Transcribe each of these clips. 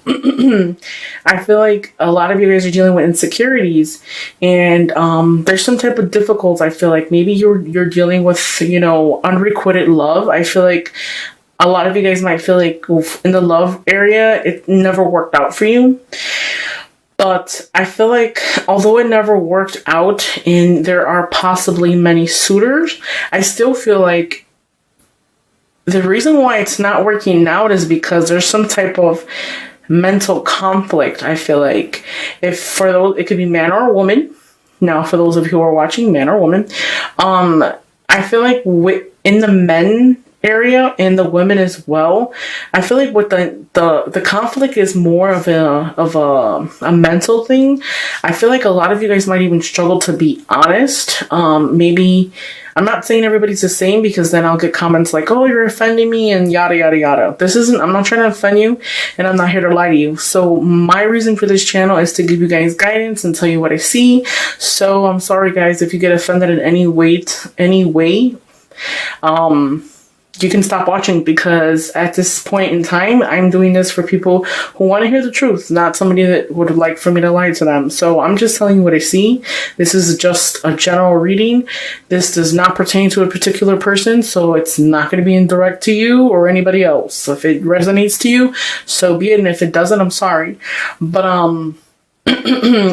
I feel like a lot of you guys are dealing with insecurities, and there's some type of difficulties. I feel like maybe you're dealing with, you know, unrequited love. I feel like a lot of you guys might feel like in the love area, it never worked out for you. But I feel like although it never worked out and there are possibly many suitors, I still feel like the reason why it's not working out is because there's some type of mental conflict. I feel like if for those, it could be man or woman. Now, for those of you who are watching, man or woman, I feel like in the men area and the women as well, I feel like with the conflict is more of a mental thing. I feel like a lot of you guys might even struggle to be honest. Maybe I'm not saying everybody's the same, because then I'll get comments like, oh, you're offending me and yada yada yada. I'm not trying to offend you, and I'm not here to lie to you. So my reason for this channel is to give you guys guidance and tell you what I see. So I'm sorry guys if you get offended in any way. You can stop watching, because at this point in time, I'm doing this for people who want to hear the truth, not somebody that would like for me to lie to them. So I'm just telling you what I see. This is just a general reading. This does not pertain to a particular person, so it's not going to be indirect to you or anybody else. So if it resonates to you, so be it. And if it doesn't, I'm sorry. But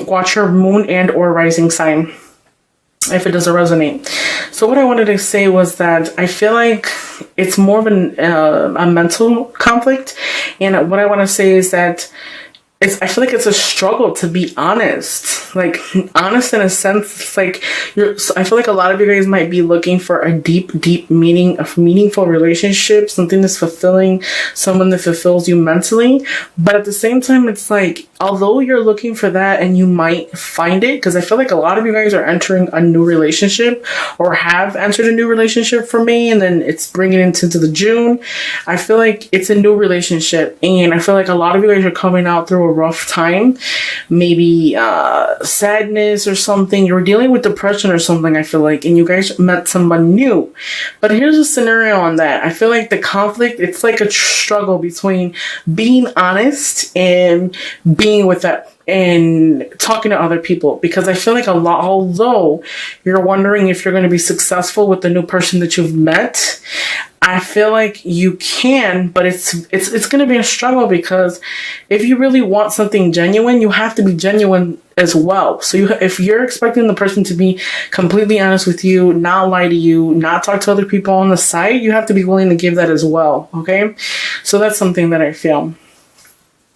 watch your moon and or rising sign if it doesn't resonate. So what I wanted to say was that I feel like it's more of a mental conflict. And what I want to say is that I feel like it's a struggle to be honest. Like, honest in a sense, it's like I feel like a lot of you guys might be looking for a deep meaning, a meaningful relationship, something that's fulfilling, someone that fulfills you mentally. But at the same time, it's like, although you're looking for that and you might find it, because I feel like a lot of you guys are entering a new relationship or have entered a new relationship for me, and then it's bringing it into the June. I feel like it's a new relationship, and I feel like a lot of you guys are coming out through a rough time, maybe sadness or something. You're dealing with depression or something, I feel like, and you guys met someone new. But here's a scenario on that. I feel like the conflict, it's like a struggle between being honest and being with that and talking to other people, because I feel like although you're wondering if you're going to be successful with the new person that you've met, I feel like you can, but it's going to be a struggle, because if you really want something genuine, you have to be genuine as well. So if you're expecting the person to be completely honest with you, not lie to you, not talk to other people on the side, you have to be willing to give that as well. Okay. So that's something that I feel.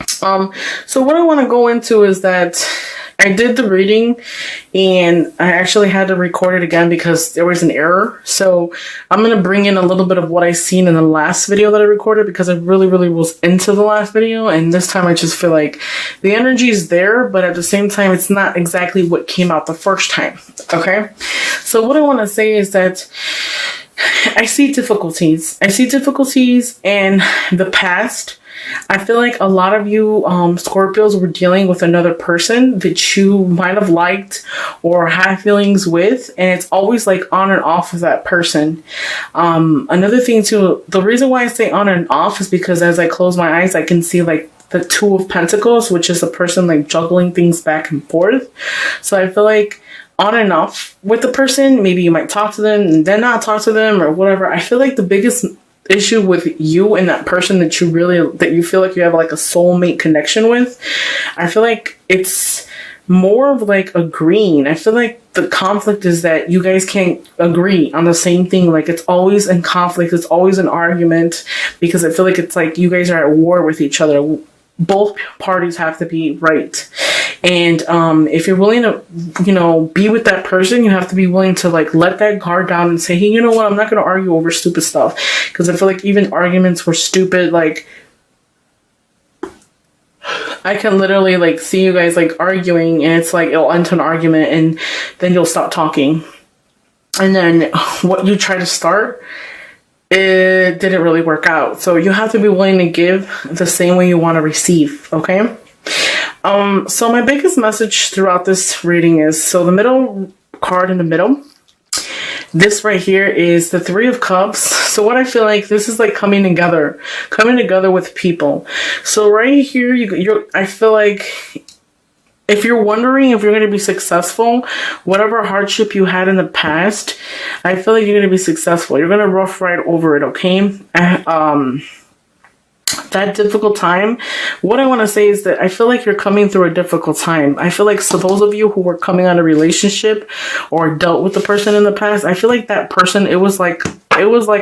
So what I want to go into is that I did the reading and I actually had to record it again because there was an error. So I'm going to bring in a little bit of what I seen in the last video that I recorded, because I really was into the last video. And this time I just feel like the energy is there, but at the same time, it's not exactly what came out the first time. Okay. So what I want to say is that I see difficulties. I see difficulties in the past. I feel like a lot of you Scorpios were dealing with another person that you might have liked or had feelings with, and it's always like on and off with that person. Another thing too, the reason why I say on and off is because as I close my eyes, I can see like the Two of Pentacles, which is a person like juggling things back and forth. So I feel like on and off with the person, maybe you might talk to them and then not talk to them or whatever. I feel like the biggest issue with you and that person that you feel like you have like a soulmate connection with, I feel like it's more of like agreeing. I feel like the conflict is that you guys can't agree on the same thing. Like it's always in conflict. It's always an argument, because I feel like it's like you guys are at war with each other. Both parties have to be right. And if you're willing to, be with that person, you have to be willing to like let that guard down and say, hey, you know what? I'm not going to argue over stupid stuff. Because I feel like even arguments were stupid. Like I can literally like see you guys like arguing, and it's like it'll end an argument and then you'll stop talking. And then what you try to start, it didn't really work out. So you have to be willing to give the same way you want to receive. Okay. So my biggest message throughout this reading is, so the middle card in the middle, this right here is the Three of Cups. So what I feel like, this is like coming together with people. So right here, I feel like if you're wondering if you're going to be successful, whatever hardship you had in the past, I feel like you're going to be successful. You're going to rough ride over it, okay? That difficult time, what I want to say is that I feel like you're coming through a difficult time. I feel like, so those of you who were coming out of a relationship or dealt with the person in the past, I feel like that person, it was like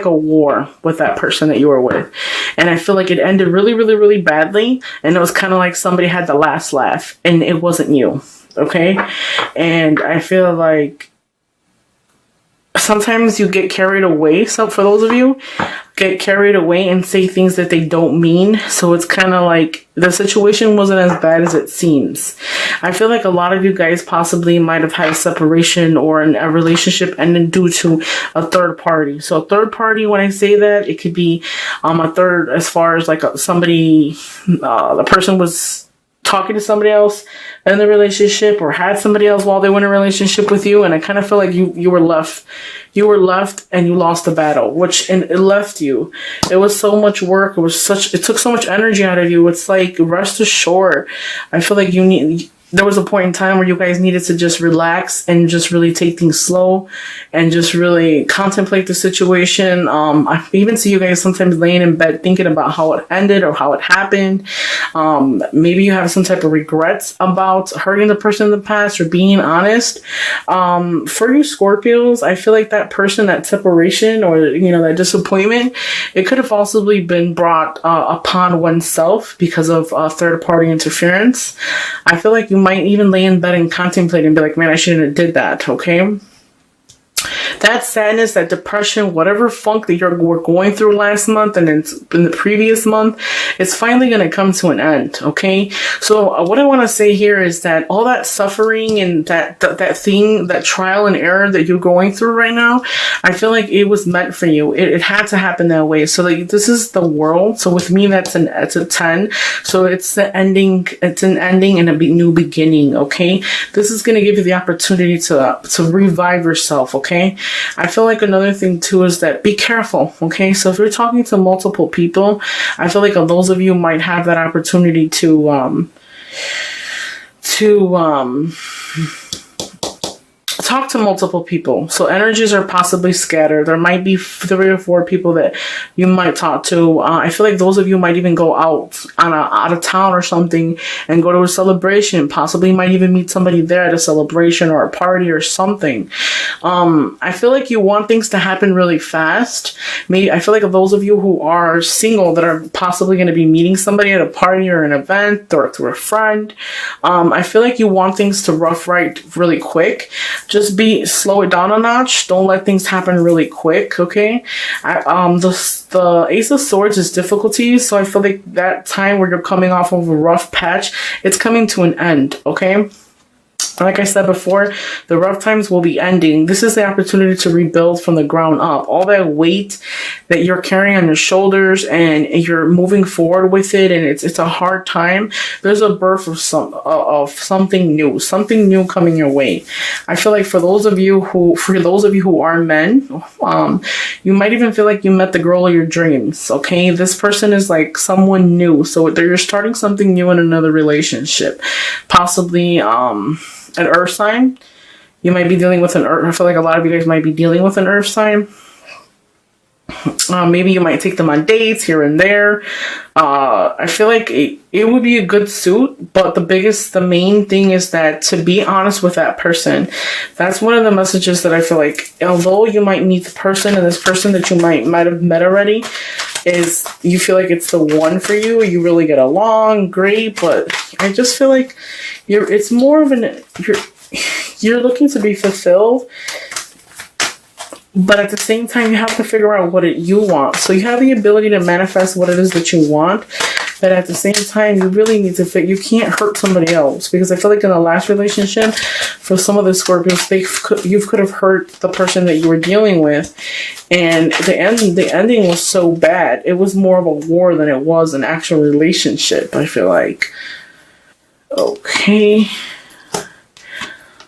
a war with that person that you were with. And I feel like it ended really, really, really badly. And it was kind of like somebody had the last laugh and it wasn't you. Okay. And I feel like sometimes you get carried away. So for those of you, get carried away and say things that they don't mean. So it's kind of like the situation wasn't as bad as it seems. I feel like a lot of you guys possibly might have had a separation or a relationship ended due to a third party. So a third party, when I say that, it could be a third as far as like somebody, the person was talking to somebody else in the relationship or had somebody else while they were in a relationship with you. And I kind of feel like you were left and you lost the battle, and it left you. It was so much work. It took so much energy out of you. It's like, rest assured, I feel like there was a point in time where you guys needed to just relax and just really take things slow and just really contemplate the situation. I even see you guys sometimes laying in bed thinking about how it ended or how it happened. Maybe you have some type of regrets about hurting the person in the past or being honest. For you Scorpios, I feel like that person, that separation or, that disappointment, it could have possibly been brought upon oneself because of third party interference. I feel like you might even lay in bed and contemplate and be like, man, I shouldn't have did that, okay? That sadness, that depression, whatever funk that you were going through last month and in the previous month, it's finally going to come to an end, okay? So what I want to say here is that all that suffering and that thing, that trial and error that you're going through right now, I feel like it was meant for you. It had to happen that way. So like, this is the world. So with me, it's a 10. So it's the ending. It's an ending and a new beginning, okay? This is going to give you the opportunity to revive yourself, okay? I feel like another thing too is that be careful, okay? So if you're talking to multiple people, I feel like those of you might have that opportunity to talk to multiple people. So energies are possibly scattered. There might be 3 or 4 people that you might talk to. I feel like those of you might even go out of town or something and go to a celebration. Possibly might even meet somebody there at a celebration or a party or something. I feel like you want things to happen really fast. I feel like those of you who are single that are possibly going to be meeting somebody at a party or an event or through a friend, I feel like you want things to rough ride really quick. Just slow it down a notch. Don't let things happen really quick, okay? The Ace of Swords is difficulties, so I feel like that time where you're coming off of a rough patch, it's coming to an end, okay? Like I said before, the rough times will be ending. This is the opportunity to rebuild from the ground up. All that weight that you're carrying on your shoulders and you're moving forward with it, and it's a hard time. There's a birth of something new coming your way. I feel like for those of you who are men, you might even feel like you met the girl of your dreams. Okay, this person is like someone new, so you're starting something new in another relationship, possibly an earth sign. You might be dealing with an earth. I feel like a lot of you guys might be dealing with an earth sign. Maybe you might take them on dates here and there. I feel like it would be a good suit, but the main thing is that to be honest with that person. That's one of the messages that I feel like, although you might meet the person and this person that you might have met already, is you feel like it's the one for you. You really get along, great, but I just feel like it's more of you're looking to be fulfilled, but at the same time, you have to figure out what you want. So you have the ability to manifest what it is that you want, but at the same time, you really need to you can't hurt somebody else, because I feel like in the last relationship, for some of the Scorpios, you could have hurt the person that you were dealing with, and the ending was so bad. It was more of a war than it was an actual relationship, I feel like. Okay.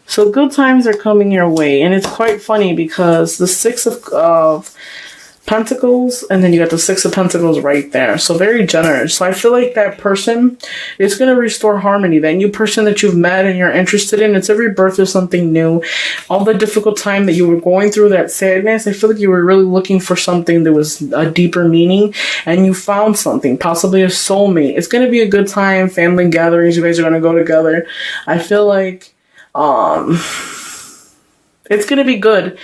So good times are coming your way, and it's quite funny because the 6 of Pentacles, and then you got the Six of Pentacles right there. So very generous. So I feel like that person is going to restore harmony. That new person that you've met and you're interested in, it's a rebirth of something new. All the difficult time that you were going through, that sadness, I feel like you were really looking for something that was a deeper meaning, and you found something, possibly a soulmate. It's going to be a good time, family gatherings, you guys are going to go together. I feel like it's going to be good.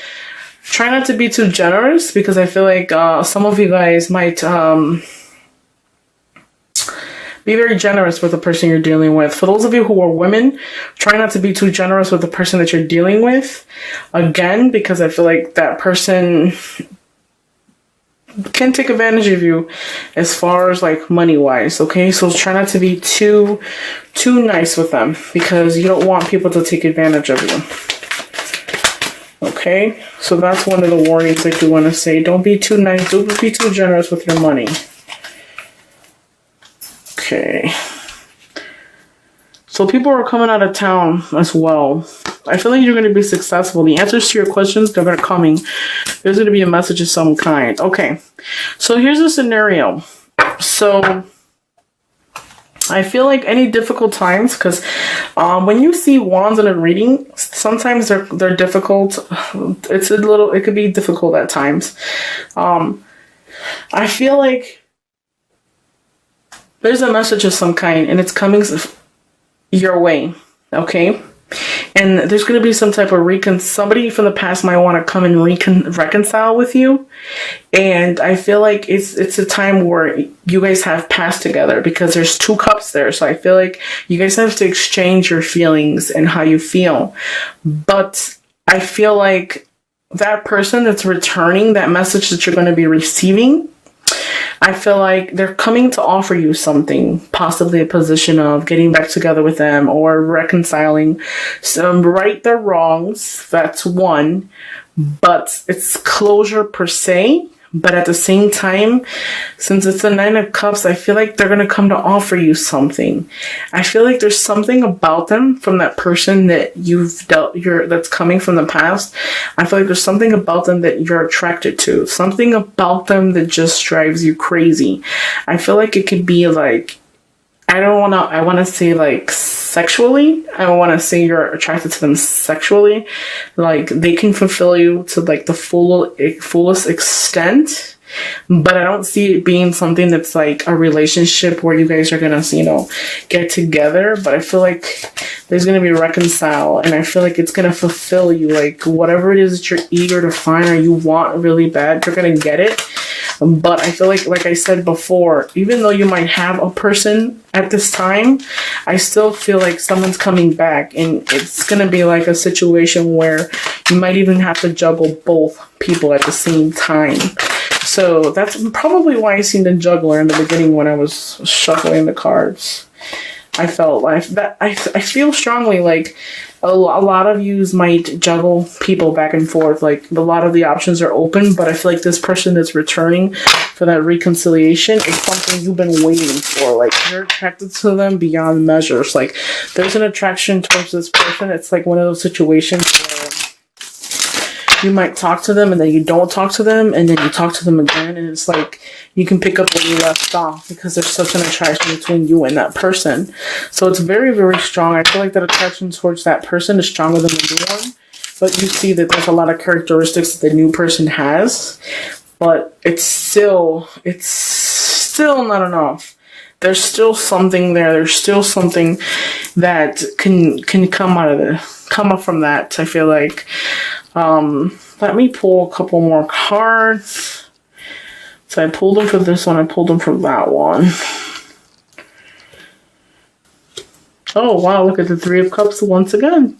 Try not to be too generous, because I feel like some of you guys might be very generous with the person you're dealing with. For those of you who are women, try not to be too generous with the person that you're dealing with. Again, because I feel like that person can take advantage of you as far as like money wise. Okay, so try not to be too nice with them, because you don't want people to take advantage of you. Okay, so that's one of the warnings that you want to say. Don't be too nice. Don't be too generous with your money. Okay. So people are coming out of town as well. I feel like you're going to be successful. The answers to your questions, they're coming. There's going to be a message of some kind. Okay, so here's a scenario. So I feel like any difficult times, because when you see wands in a reading, sometimes they're difficult. It could be difficult at times. I feel like there's a message of some kind, and it's coming your way. Okay. And there's going to be some type of somebody from the past might want to come and reconcile with you. And I feel like it's a time where you guys have passed together, because there's 2 cups there. So I feel like you guys have to exchange your feelings and how you feel. But I feel like that person that's returning that message that you're going to be receiving, I feel like they're coming to offer you something, possibly a position of getting back together with them or reconciling, right their wrongs. That's one, but it's closure per se. But at the same time, since it's the 9 of Cups, I feel like they're going to come to offer you something. I feel like there's something about them from that person that that's coming from the past. I feel like there's something about them that you're attracted to. Something about them that just drives you crazy. I feel like it could be like, I want to say like sexually. I want to say you're attracted to them sexually. Like they can fulfill you to like the fullest extent. But I don't see it being something that's like a relationship where you guys are going to, get together. But I feel like there's going to be reconcile. And I feel like it's going to fulfill you. Like whatever it is that you're eager to find or you want really bad, you're going to get it. But I feel like I said before, even though you might have a person at this time, I still feel like someone's coming back. And it's going to be like a situation where you might even have to juggle both people at the same time. So that's probably why I seen the juggler in the beginning when I was shuffling the cards. I felt like that. I feel strongly like a lot of yous might juggle people back and forth. Like a lot of the options are open, but I feel like this person that's returning for that reconciliation is something you've been waiting for. Like you're attracted to them beyond measures. Like there's an attraction towards this person. It's like one of those situations where you might talk to them and then you don't talk to them and then you talk to them again, and it's like you can pick up where you left off because there's such an attraction between you and that person. So it's very, very strong. I feel like that attraction towards that person is stronger than the new one, but you see that there's a lot of characteristics that the new person has, but it's still not enough. There's still something there. There's still something that can come up from that. I feel like. Let me pull a couple more cards. So I pulled them for this one. I pulled them for that one. Oh, wow. Look at the 3 of Cups once again.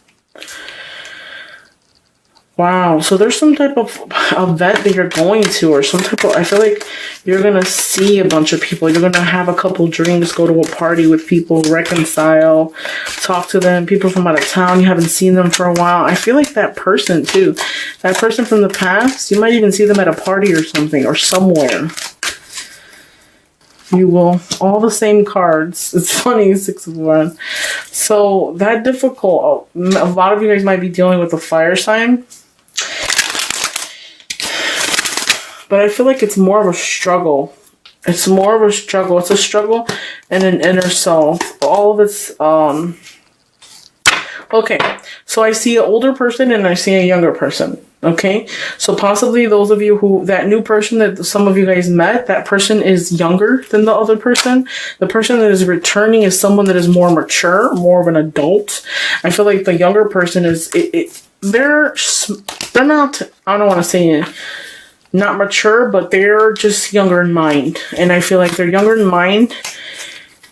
Wow. So there's some type of event that you're going to, or some type of, I feel like you're going to see a bunch of people. You're going to have a couple drinks, go to a party with people, reconcile, talk to them, people from out of town. You haven't seen them for a while. I feel like that person too, that person from the past, you might even see them at a party or something or somewhere. You will. All the same cards. It's funny, 6 of Wands. So that difficult. A lot of you guys might be dealing with a fire sign. but I feel like it's more of a struggle. It's more of a struggle. It's a struggle in an inner self. All of it's, okay. So I see an older person and I see a younger person. Okay. So possibly those of you who, that new person that some of you guys met, that person is younger than the other person. The person that is returning is someone that is more mature, more of an adult. I feel like the younger person is, they're not, I don't want to say it, not mature, but they're just younger in mind. And I feel like they're younger in mind.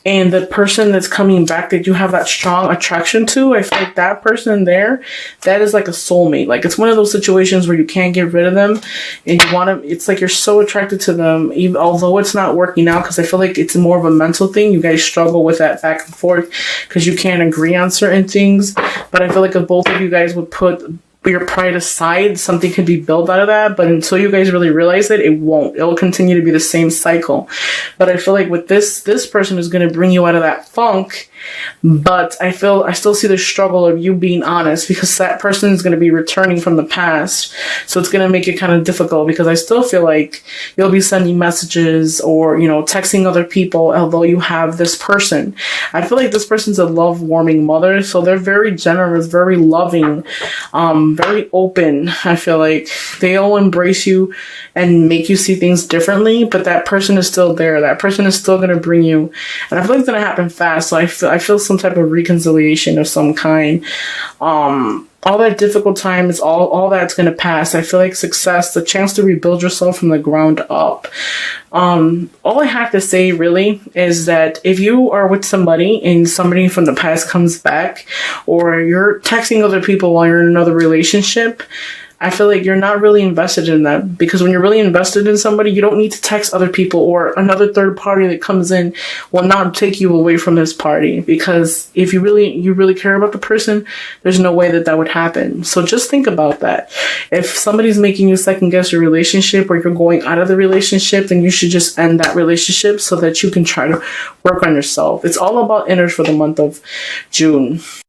And the person that's coming back that you have that strong attraction to, I feel like that person there, that is like a soulmate. Like, it's one of those situations where you can't get rid of them. And you want to, it's like you're so attracted to them, even although it's not working out, because I feel like it's more of a mental thing. You guys struggle with that back and forth because you can't agree on certain things. But I feel like if both of you guys would put your pride aside, something could be built out of that. But until you guys really realize it, it won't. It will continue to be the same cycle. But I feel like with this person is going to bring you out of that funk. But I still see the struggle of you being honest, because that person is going to be returning from the past. So it's going to make it kind of difficult, because I still feel like you'll be sending messages or, texting other people, although you have this person. I feel like this person's a love warming mother. So they're very generous, very loving, very open. I feel like they'll embrace you and make you see things differently, but that person is still there. That person is still going to bring you, and I feel like it's going to happen fast. So I feel some type of reconciliation of some kind. All that difficult time is all that's going to pass. I feel like success, the chance to rebuild yourself from the ground up. All I have to say really is that if you are with somebody and somebody from the past comes back, or you're texting other people while you're in another relationship, I feel like you're not really invested in that, because when you're really invested in somebody, you don't need to text other people, or another third party that comes in will not take you away from this party. Because if you really care about the person, there's no way that would happen. So just think about that. If somebody's making you second guess your relationship, or you're going out of the relationship, then you should just end that relationship so that you can try to work on yourself. It's all about inners for the month of June.